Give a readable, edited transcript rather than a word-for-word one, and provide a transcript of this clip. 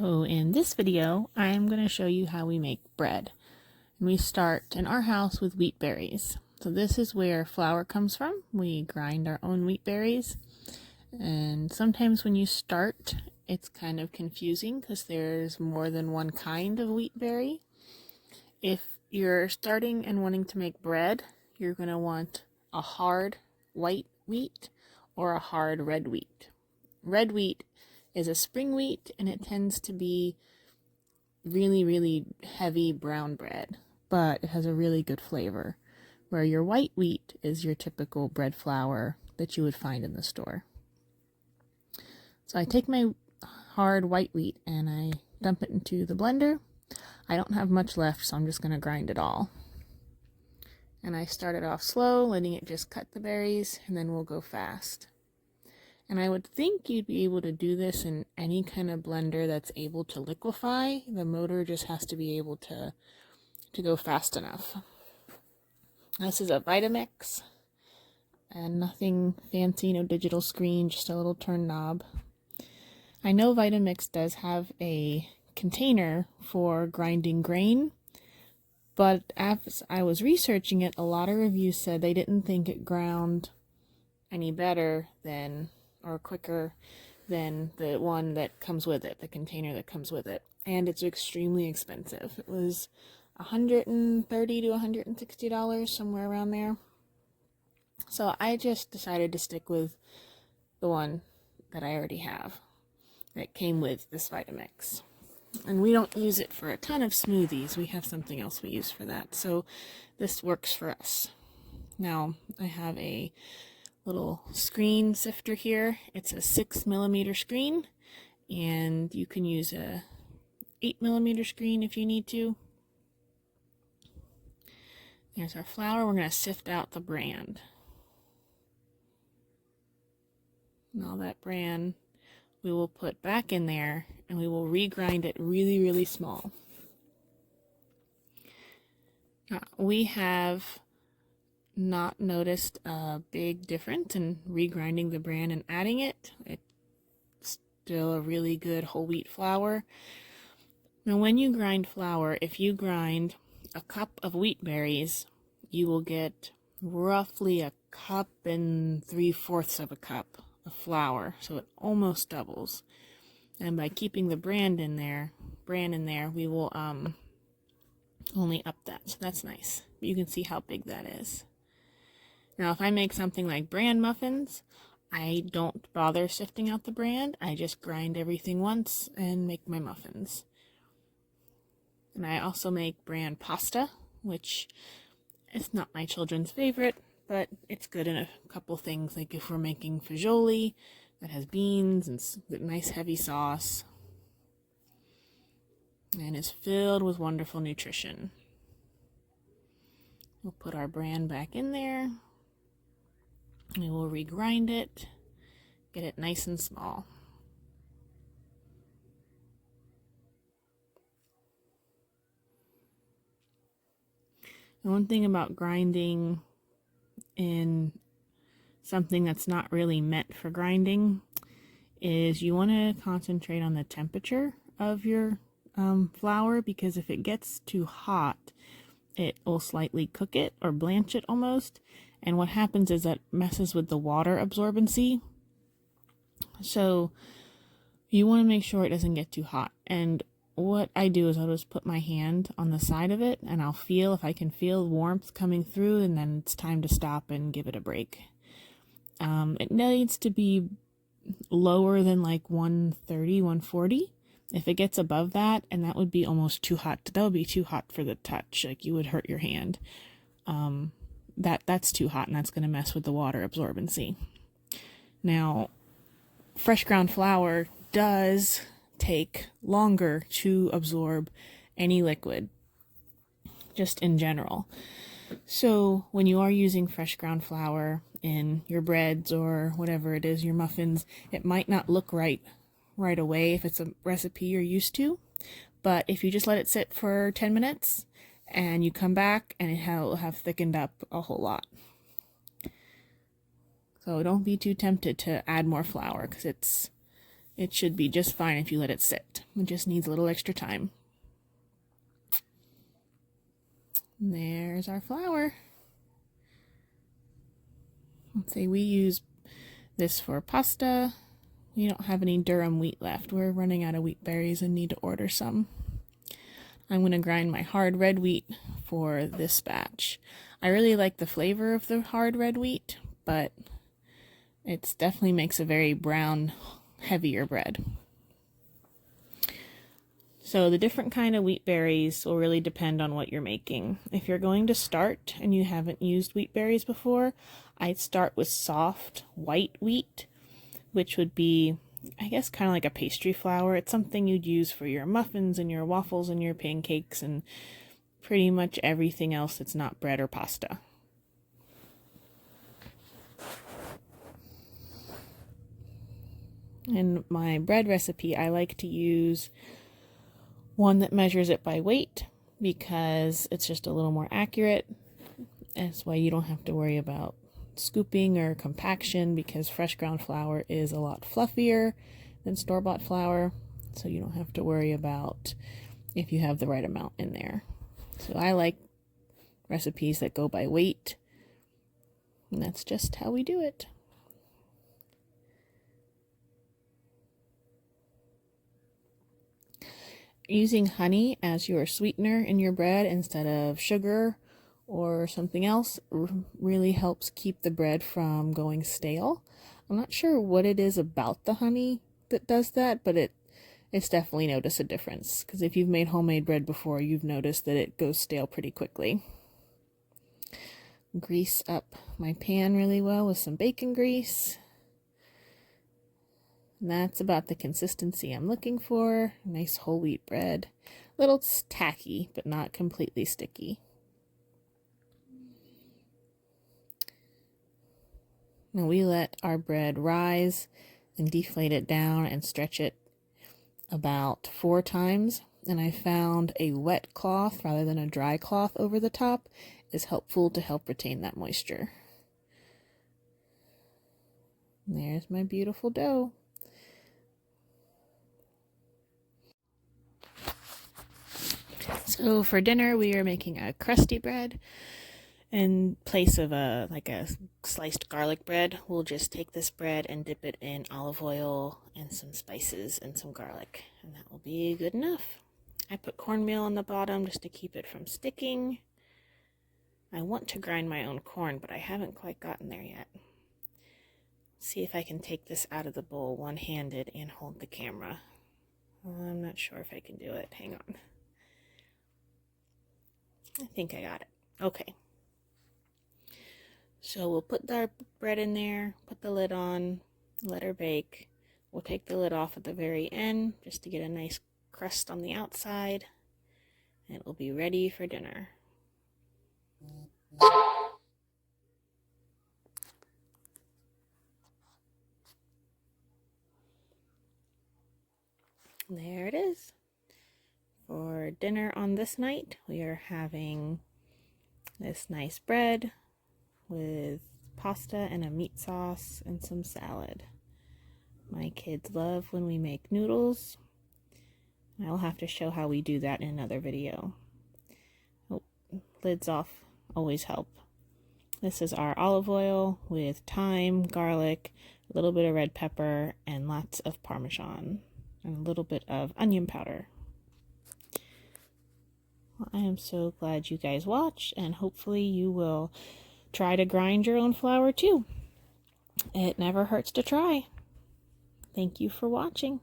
So in this video, I'm going to show you how we make bread. And we start in our house with wheat berries. So this is where flour comes from. We grind our own wheat berries. And sometimes when you start, it's kind of confusing because there's more than one kind of wheat berry. If you're starting and wanting to make bread, you're going to want a hard white wheat or a hard red wheat. Red wheat is a spring wheat, and it tends to be really heavy brown bread, but it has a really good flavor, where your white wheat is your typical bread flour that you would find in the store. So I take my hard white wheat and I dump it into the blender. I don't have much left, so I'm just going to grind it all. And I start it off slow, letting it just cut the berries, and then we'll go fast. And I would think you'd be able to do this in any kind of blender that's able to liquefy. The motor just has to be able to go fast enough. This is a Vitamix, and nothing fancy, no digital screen, just a little turn knob. I know Vitamix does have a container for grinding grain, but as I was researching it, a lot of reviews said they didn't think it ground any better than or quicker than the one that comes with it, the container that comes with it. And it's extremely expensive. It was $130 to $160, somewhere around there. So I just decided to stick with the one that I already have that came with this Vitamix. And we don't use it for a ton of smoothies. We have something else we use for that. So this works for us. Now I have a little screen sifter here. It's a 6mm screen, and you can use a 8mm screen if you need to. There's our flour. We're going to sift out the bran. And all that bran we will put back in there, and we will regrind it really small. We have not noticed a big difference in regrinding the bran and adding it. It's still a really good whole wheat flour. Now when you grind flour, if you grind a cup of wheat berries, you will get roughly a cup and 3/4 of a cup of flour, so it almost doubles. And by keeping the bran in there, we will only up that, so that's nice. You can see how big that is. Now, if I make something like bran muffins, I don't bother sifting out the bran. I just grind everything once and make my muffins. And I also make bran pasta, which is not my children's favorite, but it's good in a couple things, like if we're making fagioli that has beans and nice heavy sauce and is filled with wonderful nutrition. We'll put our bran back in there. We will regrind it, get it nice and small. And one thing about grinding in something that's not really meant for grinding is you want to concentrate on the temperature of your flour, because if it gets too hot, it will slightly cook it or blanch it almost. And what happens is that messes with the water absorbency. So you want to make sure it doesn't get too hot. And what I do is I'll just put my hand on the side of it, and I'll feel if I can feel warmth coming through, and then it's time to stop and give it a break. It needs to be lower than like 130, 140. If it gets above that, and that would be almost too hot. That would be too hot for the touch. Like you would hurt your hand. That's too hot, and that's going to mess with the water absorbency. Now, fresh ground flour does take longer to absorb any liquid, just in general. So when you are using fresh ground flour in your breads or whatever it is, your muffins, it might not look right away if it's a recipe you're used to. But if you just let it sit for 10 minutes and you come back, and it will have thickened up a whole lot. So don't be too tempted to add more flour, because it should be just fine if you let it sit. It just needs a little extra time. And there's our flour. Let's say we use this for pasta. We don't have any durum wheat left. We're running out of wheat berries and need to order some. I'm going to grind my hard red wheat for this batch. I really like the flavor of the hard red wheat, but it definitely makes a very brown, heavier bread. So the different kind of wheat berries will really depend on what you're making. If you're going to start and you haven't used wheat berries before, I'd start with soft white wheat, which would be, I guess, kind of like a pastry flour. It's something you'd use for your muffins and your waffles and your pancakes and pretty much everything else that's not bread or pasta. In my bread recipe, I like to use one that measures it by weight because it's just a little more accurate. That's why you don't have to worry about scooping or compaction, because fresh ground flour is a lot fluffier than store-bought flour, so you don't have to worry about if you have the right amount in there. So I like recipes that go by weight, and that's just how we do it. Using honey as your sweetener in your bread instead of sugar or something else really helps keep the bread from going stale. I'm not sure what it is about the honey that does that, but it's definitely noticed a difference, because if you've made homemade bread before, you've noticed that it goes stale pretty quickly. Grease up my pan really well with some bacon grease. And that's about the consistency I'm looking for. Nice whole wheat bread. A little tacky, but not completely sticky. Now we let our bread rise and deflate it down and stretch it about 4 times. And I found a wet cloth rather than a dry cloth over the top is helpful to help retain that moisture. And there's my beautiful dough. So for dinner, we are making a crusty bread. In place of a sliced garlic bread, we'll just take this bread and dip it in olive oil and some spices and some garlic, and that will be good enough. I put cornmeal on the bottom just to keep it from sticking. I want to grind my own corn, but I haven't quite gotten there yet. See if I can take this out of the bowl one-handed and hold the camera. I'm not sure if I can do it. Hang on. I think I got it. Okay. So we'll put our bread in there, put the lid on, let her bake. We'll take the lid off at the very end just to get a nice crust on the outside, and it will be ready for dinner. There it is. For dinner on this night, we are having this nice bread with pasta and a meat sauce and some salad. My kids love when we make noodles. I'll have to show how we do that in another video. Oh, lids off always help. This is our olive oil with thyme, garlic, a little bit of red pepper, and lots of Parmesan, and a little bit of onion powder. Well, I am so glad you guys watched, and hopefully you will try to grind your own flour too. It never hurts to try. Thank you for watching.